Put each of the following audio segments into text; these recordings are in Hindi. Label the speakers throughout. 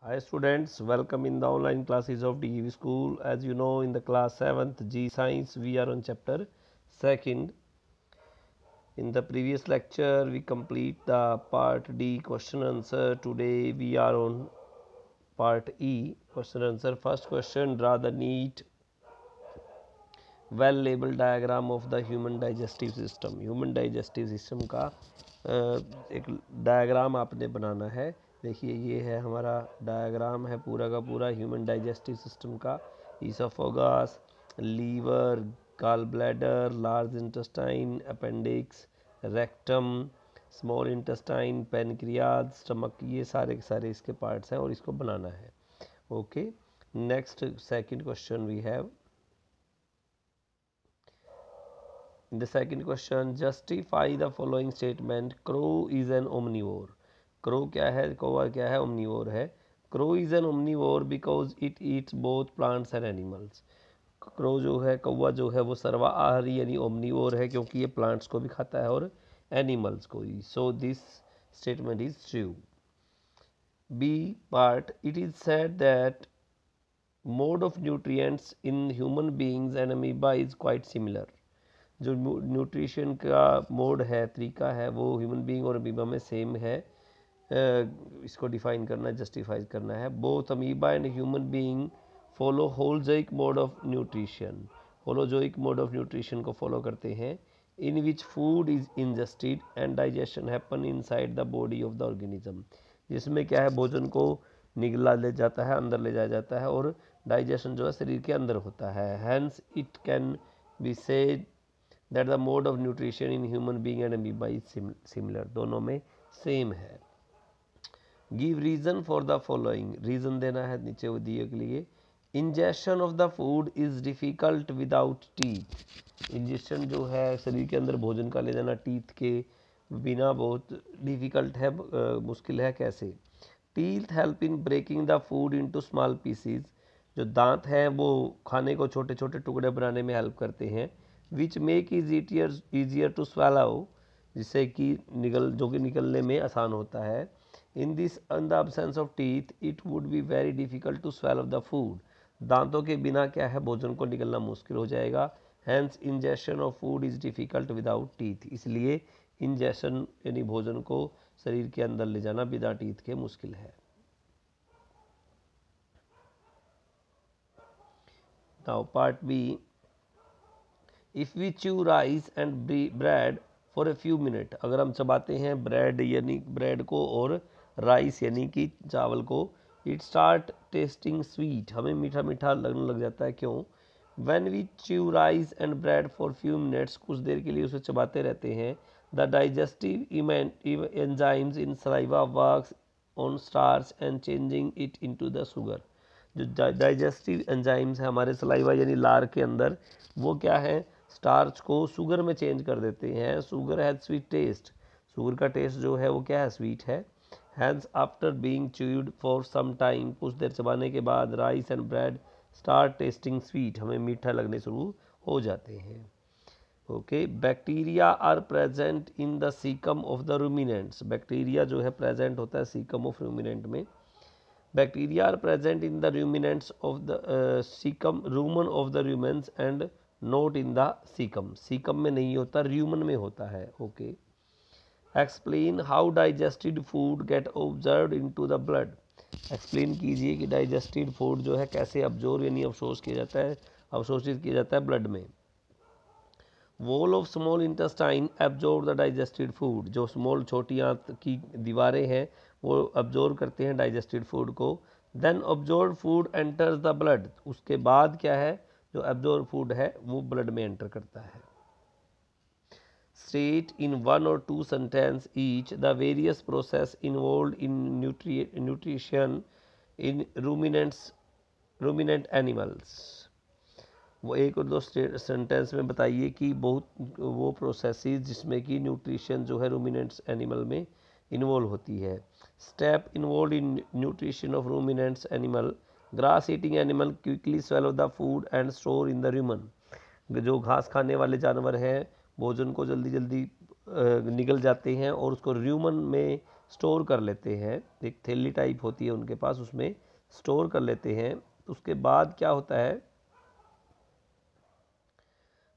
Speaker 1: Hi students, welcome in the online classes of DEV School. As you know, in the class 7th G Science, we are on chapter 2nd. In the previous lecture, we complete the part D question answer. Today, we are on part E question answer. First question, draw the neat well labeled diagram of the human digestive system. Human digestive system का एक डायग्राम आपने बनाना है. देखिए ये है हमारा डायग्राम है पूरा का पूरा ह्यूमन डाइजेस्टिव सिस्टम का. Oesophagus, liver, gall bladder, large intestine, appendix, rectum, small intestine, pancreas, stomach, ये सारे के सारे इसके पार्ट्स हैं और इसको बनाना है. Okay, next second question we have. In the second question, justify the following statement. Crow is an omnivore. Crow क्या है, कौवा क्या है, omnivore है. Crow is an omnivore because it eats both plants and animals. Crow जो है, कौवा जो है वो सर्वाहारी यानी omnivore है क्योंकि ये plants को भी खाता है और animals को भी. So this statement is true. B part, it is said that mode of nutrients in human beings and amoeba is quite similar. जो न्यूट्रिशन का मोड है, तरीका है, वो ह्यूमन बीइंग और अमीबा में सेम है. इसको डिफाइन करना, जस्टिफाई करना है. Both amoeba and human being follow holozoic mode of nutrition. Holozoic mode of nutrition को फॉलो करते हैं, in which food is ingested and digestion happen inside the body of the organism. जिसमें क्या है, भोजन को निगला ले जाता है, अंदर ले जाया जाता है और डाइजेशन जो है शरीर के अंदर होता है. Hence it can be said that the mode of nutrition in human being and amoeba is similar. दोनों में सेम है. Give reason for the following. reason देना है नीचे दिए के लिए. Ingestion of the food is difficult without teeth. Ingestion जो है शरीर के अंदर भोजन का ले जाना टीथ के बिना बहुत डिफ़िकल्ट है, मुश्किल है. कैसे? Teeth help in breaking the food into small pieces. जो दांत हैं वो खाने को छोटे छोटे टुकड़े बनाने में हेल्प करते हैं. Which make is easier to swallow, जिससे कि निकलने में आसान होता है. In the absence of teeth it would be very difficult to swallow the food. दांतों के बिना क्या है, भोजन को निकलना मुश्किल हो जाएगा. Hence ingestion of food is difficult without teeth. इसलिए इंजेशन यानी भोजन को शरीर के अंदर ले जाना बिना टीथ के मुश्किल है. Now part B. If we chew rice and bread for a few minute. अगर हम चबाते हैं ब्रेड यानी ब्रेड को और राइस यानी कि चावल को, इट स्टार्ट टेस्टिंग स्वीट. हमें मीठा मीठा लगने लग जाता है. क्यों? When we chew rice and bread for few minutes, कुछ देर के लिए उसे चबाते रहते हैं, the digestive enzymes in saliva works on starch and changing it into the sugar. जो डाइजेस्टिव एंजाइम्स है हमारे सलाइवा यानी लार के अंदर, वो क्या है, स्टार्च को शुगर में चेंज कर देते हैं. Sugar has sweet taste. Sugar का टेस्ट जो है वो क्या है, स्वीट है. Hence after being chewed for some time, कुछ देर चबाने के बाद, rice and bread start tasting sweet, हमें मीठा लगने शुरू हो जाते हैं. Okay. Bacteria are present in the caecum of the ruminants. Bacteria जो है प्रेजेंट होता है सीकम ऑफ रूमिनेंट में. Bacteria are present in the ruminants of the caecum, rumen of the ruminants and not in the caecum. Caecum में नहीं होता, र्यूमन में होता है. Okay. Explain how digested food get absorbed into the blood. Explain कीजिए कि डाइजेस्टेड फूड जो है कैसे अब्जॉर्व यानी अवशोषित किया जाता है ब्लड में. Wall of small intestine absorb the digested food. जो स्मॉल छोटी आंत की दीवारें हैं वो अब्जॉर्व करते हैं डाइजेस्टेड फूड को. Then absorb food enters the blood. उसके बाद क्या है, जो एब्जॉर्ब फूड है वो ब्लड में एंटर करता है. State in 1 or 2 sentence each the various process involve in nutrition in ruminant animals. वो 1 और 2 सेंटेंस में बताइए कि बहुत वो प्रोसेसेस जिसमें कि न्यूट्रिशन जो है रूमिनेंट्स एनिमल में इन्वॉल्व होती है. Step involve in nutrition of ruminants animal. Grass eating animal quickly swallow the food and store in the Roman. जो घास खाने वाले जानवर हैं भोजन को जल्दी जल्दी निगल जाते हैं और उसको र्यूमन में स्टोर कर लेते हैं, एक थैली टाइप होती है उनके पास, उसमें स्टोर कर लेते हैं। तो उसके बाद क्या होता है,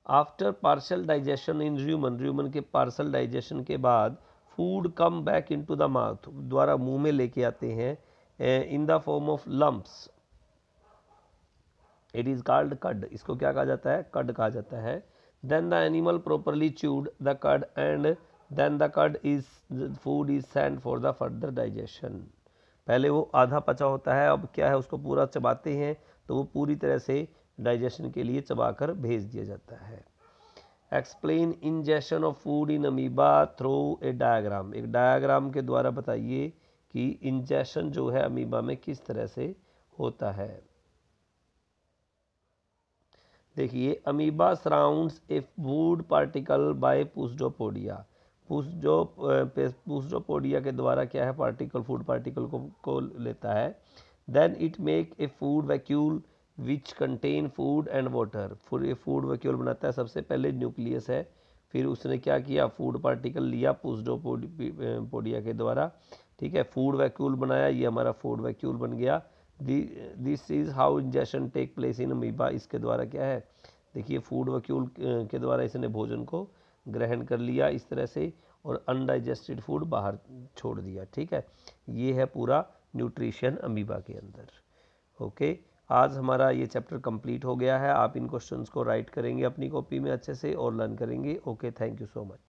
Speaker 1: after partial digestion in human के पार्शल डाइजेशन के बाद food come back into the mouth, द्वारा मुंह में लेके आते हैं in the form of lumps, it is called कड, इसको क्या कहा जाता है, कड कहा जाता है। Then the animal properly chewed the cud and then the cud is food is send for the further digestion. पहले वो आधा पचा होता है, अब क्या है उसको पूरा चबाते हैं तो वो पूरी तरह से डाइजेशन के लिए चबाकर भेज दिया जाता है। Explain ingestion of food in amoeba through a diagram, एक डायग्राम के द्वारा बताइए कि इंजेशन जो है अमीबा में किस तरह से होता है। देखिए, amoeba surrounds a food particle by pseudopodia, pseudopodia के द्वारा क्या है, पार्टिकल, फूड पार्टिकल को लेता है। Then it make a food vacuole which contain food and water, food vacuole बनाता है, सबसे पहले न्यूक्लियस है, फिर उसने क्या किया, फूड पार्टिकल लिया पुस्डोपोडिया के द्वारा, ठीक है, फूड वैक्यूल बनाया, ये हमारा फूड वैक्यूल बन गया। This is how ingestion take place in amoeba, इसके द्वारा क्या है, देखिए फूड वैक्यूल के द्वारा इसने भोजन को ग्रहण कर लिया इस तरह से, और अनडाइजेस्टेड फूड बाहर छोड़ दिया, ठीक है। ये है पूरा न्यूट्रिशन अमीबा के अंदर। ओके, आज हमारा ये चैप्टर कंप्लीट हो गया है। आप इन क्वेश्चंस को राइट करेंगे अपनी कॉपी में अच्छे से और लर्न करेंगे। Okay, thank you so much.